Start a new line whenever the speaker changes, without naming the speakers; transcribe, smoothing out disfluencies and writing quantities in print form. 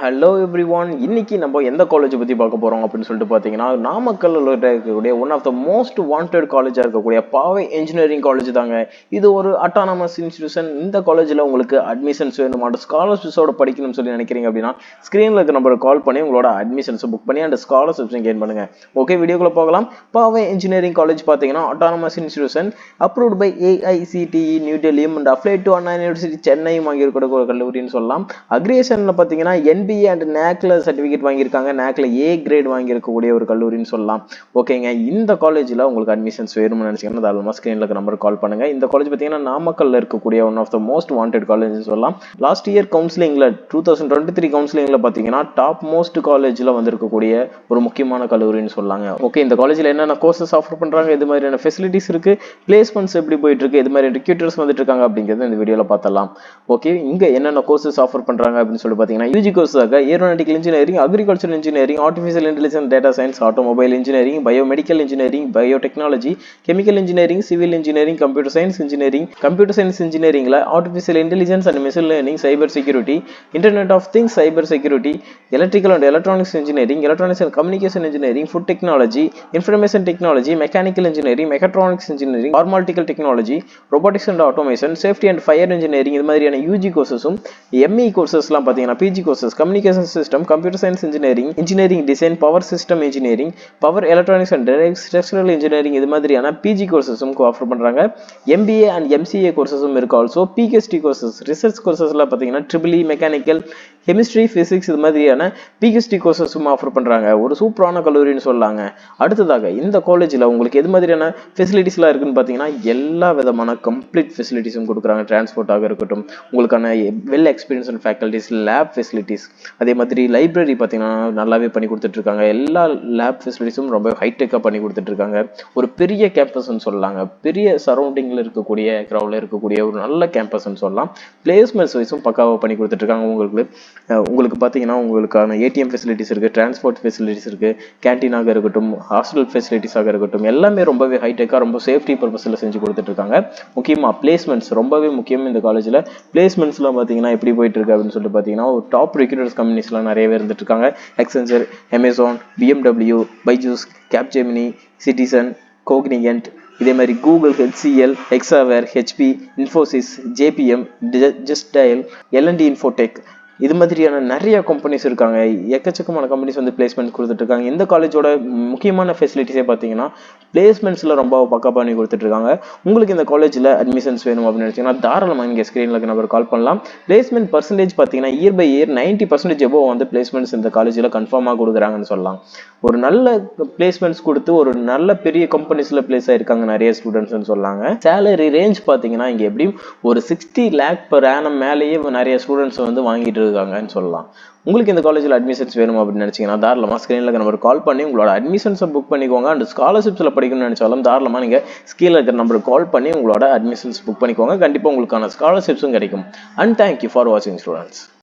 Hello every one. இன்னைக்கு நம்ம எந்த காலேஜை பற்றி பார்க்க போகிறோம் அப்படின்னு சொல்லிட்டு பார்த்தீங்கன்னா, நாமக்கல்லில் இருக்கக்கூடிய one of the most wanted காலேஜாக இருக்கக்கூடிய பாவை இன்ஜினியரிங் காலேஜ் தாங்க. இது ஒரு அட்டானமஸ் இன்ஸ்டிடியூஷன். இந்த காலேஜில் உங்களுக்கு அட்மிஷன்ஸ் வேணும், அந்த ஸ்காலர்ஷிப்ஸோட படிக்கணும்னு சொல்லி நினைக்கிறீங்க அப்படின்னா ஸ்க்ரீனில் இருக்க நம்பருக்கு கால் பண்ணி உங்களோட அட்மிஷன்ஸை புக் பண்ணி அந்த ஸ்காலர்ஷிப்ஸையும் கெயின் பண்ணுங்க. ஓகே, வீடியோக்குள்ளே போகலாம். பாவை இன்ஜினியரிங் காலேஜ் பார்த்தீங்கன்னா autonomous institution, approved by AICTE New Delhi and applied to Anna university Chennai வாங்கியிருக்கிற ஒரு கல்லூரின்னு சொல்லலாம். அக்ரிகேஷனில் பார்த்தீங்கன்னா NBA அண்ட் NACல சர்டிஃபிகேட் வாங்கியிருக்காங்க. NACல A கிரேட் வாங்கியிருக்கக்கூடிய ஒரு கல்லூரின்னு சொல்லலாம். ஓகேங்க, இந்த காலேஜில் உங்களுக்கு அட்மிஷன்ஸ் வேணும்னு நினச்சிங்கன்னா தாராளமாக ஸ்க்ரீனில் இருக்க நம்பருக்கு கால் பண்ணுங்க. இந்த காலேஜ் பார்த்தீங்கன்னா நாமக்கல்ல இருக்கக்கூடிய one of the most wanted college சொல்லலாம். லாஸ்ட் இயர் கவுன்சிலிங்ல 2023 கவுன்சிலிங்ல பார்த்தீங்கன்னா டாப் மோஸ்ட் காலேஜில் வந்திருக்கக்கூடிய ஒரு முக்கியமான கல்லூரின்னு சொல்லாங்க. ஓகே, இந்த காலேஜில் என்னென்ன கோர்சஸ் ஆஃபர் பண்ணுறாங்க, எது மாதிரியான ஃபெசிலிட்டிஸ் இருக்கு, பிளேஸ்மெண்ட்ஸ் எப்படி போயிட்டு இருக்கு, எது மாதிரி ரிக்ரூட்டர்ஸ் வந்துட்டு இருக்காங்க அப்படிங்கிறது இந்த வீடியோவில் பார்த்தலாம். ஓகே, இங்கே என்னென்ன கோர்சஸ் ஆஃபர் பண்ணுறாங்க அப்படின்னு சொல்லி பார்த்தீங்கன்னா UG கோர்ஸாக aeronautical engineering, agriculture engineering, artificial intelligence, data science, automobile engineering, biomedical engineering, biotechnology, chemical engineering, civil engineering, computer science engineering. Computer science இன்ஜினியரிங்ல artificial intelligence and machine learning, cyber security, internet of things, cyber security, electrical and electronics engineering, electronics and communication engineering, food technology, information technology, mechanical engineering, mechatronics engineering, pharmaceutical technology, robotics and automation, safety and fire engineering. இது மாதிரியான UG கோர்சஸும் ME கோர்சஸ்லாம் பார்த்தீங்கன்னா PG courses, communication system, computer science engineering, engineering design, power system engineering, power electronics and structural engineering. இது மாதிரியான PG கோர்சஸும் offer பண்றாங்க. MBA and MCA கோர்சஸும் இருக்கு. Also PhD courses, research கோர்சஸ்லாம் பார்த்தீங்கன்னா EEE, mechanical, chemistry, physics இது மாதிரியான PhD கோர்சஸும் offer பண்றாங்க. ஒரு சூப்பரான கல்லூரின்னு சொல்லாங்க. அடுத்ததாக இந்த காலேஜில் உங்களுக்கு எது மாதிரியான ஃபெசிலிட்டிஸ்லாம் இருக்குன்னு பார்த்தீங்கன்னா எல்லா விதமான கம்ப்ளீட் ஃபெசிலிட்டிஸும் கொடுக்குறாங்க. டிரான்ஸ்போர்ட்டாக இருக்கட்டும், உங்களுக்கான well experience and faculties, lab facilities, அதே மாதிரி லைப்ரரி பார்த்தீங்கன்னா நல்லாவே பண்ணி கொடுத்துட்டு இருக்காங்க. எல்லா லேப் ஃபெசிலிட்டிஸும் ரொம்ப ஹைடெக்காக பண்ணி கொடுத்துட்டு இருக்காங்க. ஒரு பெரிய கேம்பஸ்ன்னு சொல்லலாங்க. பெரிய சரௌண்டிங்கில் இருக்கக்கூடிய கிரௌடில் இருக்கக்கூடிய ஒரு நல்ல கேம்பஸ்ன்னு சொல்லலாம். பிளேஸ்மெண்ட்ஸ் வைஸும் பக்காவாக பண்ணி கொடுத்துட்டு இருக்காங்க. உங்களுக்கு பார்த்தீங்கன்னா உங்களுக்கான ATM ஃபெசிலிட்டிஸ் இருக்குது, டிரான்ஸ்போர்ட் ஃபெசிலிட்டிஸ் இருக்குது, கேன்டீனாக இருக்கட்டும், ஹாஸ்டல் ஃபெசிலிட்டிஸாக இருக்கட்டும், எல்லாமே ரொம்பவே ஹைடெக்காக ரொம்ப சேஃப்டி பர்பஸில் செஞ்சு கொடுத்துட்டு இருக்காங்க. முக்கியமாக பிளேஸ்மெண்ட்ஸ் ரொம்பவே முக்கியம். இந்த காலேஜில் பிளேஸ்மெண்ட்ஸ்லாம் பார்த்தீங்கன்னா எப்படி போயிட்டு இருக்கு அப்படின்னு சொல்லிட்டு பார்த்தீங்கன்னா ஒரு டாப் ரிக்ரூட்டர்ஸ் கம்பெனிஸ்லாம் நிறையவே இருந்துட்டு இருக்காங்க. Accenture, Amazon, BMW, Byju's, Capgemini, Citizen, Cognizant, இதே மாதிரி Google, HCL, Hexaware, HP, Infosys, JPM, Just Dial, L&T Infotech, இது மாதிரியான நிறைய கம்பெனிஸ் இருக்காங்க. எக்கச்சக்கமான கம்பெனிஸ் வந்து பிளேஸ்மெண்ட் கொடுத்துட்டு இருக்காங்க. இந்த காலேஜோட முக்கியமான ஃபெசிலிட்டிஸே பார்த்தீங்கன்னா பிளேஸ்மெண்ட்ஸில் ரொம்ப பக்கா பண்ணி கொடுத்துட்டு இருக்காங்க. உங்களுக்கு இந்த காலேஜில் அட்மிஷன்ஸ் வேணும் அப்படின்னு நினச்சிங்கன்னா தாராளமாக இங்கே ஸ்க்ரீனில் இருக்க நம்பர் கால் பண்ணலாம். பிளேஸ்மெண்ட் பர்சன்டேஜ் பார்த்தீங்கன்னா இயர் பை இயர் 90% எபோவ் வந்து பிளேஸ்மெண்ட்ஸ் இந்த காலேஜில் கன்ஃபார்மாக கொடுக்குறாங்கன்னு சொல்லலாம். ஒரு நல்ல பிளேஸ்மெண்ட்ஸ் கொடுத்து ஒரு நல்ல பெரிய கம்பெனிஸில் பிளேஸ் ஆயிருக்காங்க நிறைய ஸ்டூடெண்ட்ஸ்னு சொல்லாங்க. சேலரி ரேஞ்ச் பார்த்தீங்கன்னா இங்கே எப்படியும் ஒரு 60 lakh per annum மேலேயே நிறைய ஸ்டூடெண்ட்ஸ் வந்து வாங்கிட்டு இருக்காங்கன்னு சொல்லலாம். உங்களுக்கு இந்த காலேஜில் அட்மிஷன்ஸ் வேணும் அப்படின்னு நினைச்சீங்கன்னா தாராளமாக ஸ்க்ரீனில் இருக்க நம்பருக்கு கால் பண்ணி உங்களோட அட்மிஷன்ஸை புக் பண்ணிக்கோங்க. அண்ட் ஸ்காலர்ஷிப்ஸில் படிக்கணும்னு நினைச்சாலும் தாராளமாக நீங்கள் ஸ்க்ரீனில் இருக்கிற நம்பருக்கு கால் பண்ணி உங்களோட அட்மிஷன்ஸ் புக் பண்ணிக்கோங்க. கண்டிப்பாக உங்களுக்கான ஸ்காலர்ஷிப்ஸும் கிடைக்கும். அண்ட் தேங்க்யூ ஃபார் வாட்சிங் ஸ்டூடெண்ட்ஸ்.